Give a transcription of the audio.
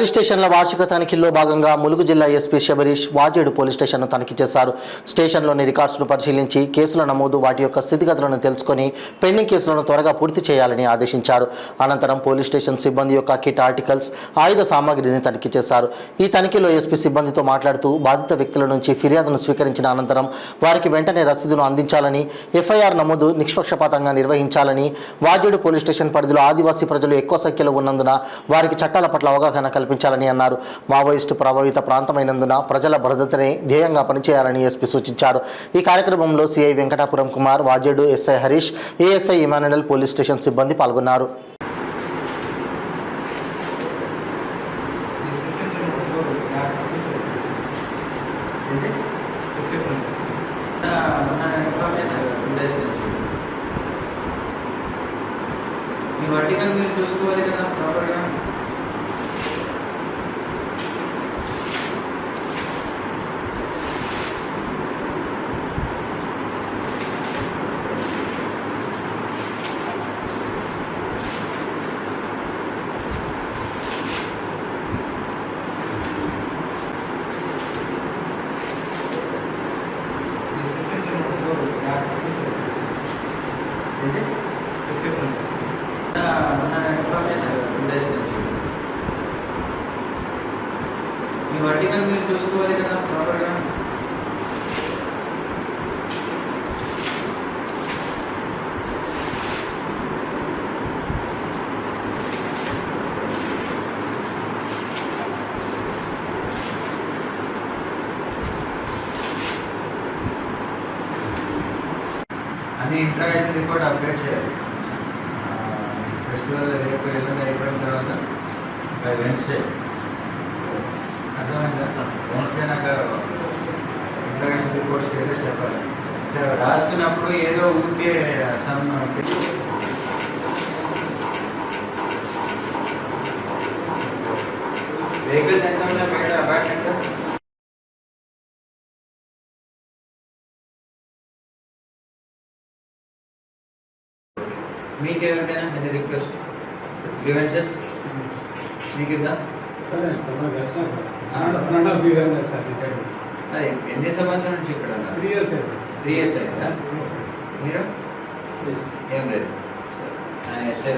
Police స్టేషన్ల వార్షిక తనిఖీల్లో భాగంగా ములుగు జిల్లా ఎస్పీ శబరీష్ వాజేడు పోలీస్ స్టేషన్ను తనిఖీ చేశారు. స్టేషన్లోని రికార్డ్స్ను పరిశీలించి కేసుల నమోదు, వాటి యొక్క స్థితిగతులను తెలుసుకొని పెండింగ్ కేసులను త్వరగా పూర్తి చేయాలని ఆదేశించారు. అనంతరం పోలీస్ స్టేషన్ సిబ్బంది యొక్క కిట్ ఆర్టికల్స్, ఆయుధ సామాగ్రిని తనిఖీ చేశారు. ఈ తనిఖీలో ఎస్పీ సిబ్బందితో మాట్లాడుతూ బాధిత వ్యక్తుల నుంచి ఫిర్యాదును స్వీకరించిన అనంతరం వారికి వెంటనే రసీదును అందించాలని, ఎఫ్ఐఆర్ నమోదు నిష్పక్షపాతంగా నిర్వహించాలని, వాజేడు పోలీస్ స్టేషన్ పరిధిలో ఆదివాసీ ప్రజలు ఎక్కువ సంఖ్యలో ఉన్నందున వారికి చట్టాల పట్ల అవగాహన కల్పించాలని అన్నారు. మావోయిస్టు ప్రభావిత ప్రాంతమైనందున ప్రజల భద్రతనే ధ్యేయంగా పనిచేయాలని ఎస్పీ సూచించారు. ఈ కార్యక్రమంలో CI Venkatapuram Kumar, Vajedu SI Harish, ASI Emmanuel police station సిబ్బంది పాల్గొన్నారు. ఈ వర్టికల్ మీరు చూసుకోవాలి కదా ప్రాపర్గా. ఈ వర్టికల్ మీరు చూసుకోవాలి కదా ప్రాపర్గా. అన్ని ఇంట్రాగేషన్ రిపోర్ట్ అప్డేట్ చేయాలి. ఫెస్టివల్ రేపు ఎల్లుండి అయిపోయిన తర్వాత బై వెన్స్డే అర్థమైందా సార్? వెన్స్డే నాకు ఇంట్రాగేషన్ రిపోర్ట్ స్టేటస్ చెప్పాలి. రాస్తున్నప్పుడు ఏదో ఊరికే వెహికల్స్ ఎంత ఉందా బయట అపార్ట్మెంట్? మీకు ఎవరికైనా మీ రిక్వెస్ట్ గ్రీవెన్సెస్ మీకు ఇద్దా? ఎన్ని సంవత్సరాల నుంచి ఇక్కడ? 3 years అయిందా? మీరు ఏం లేదు ఆయన ఎస్ఐ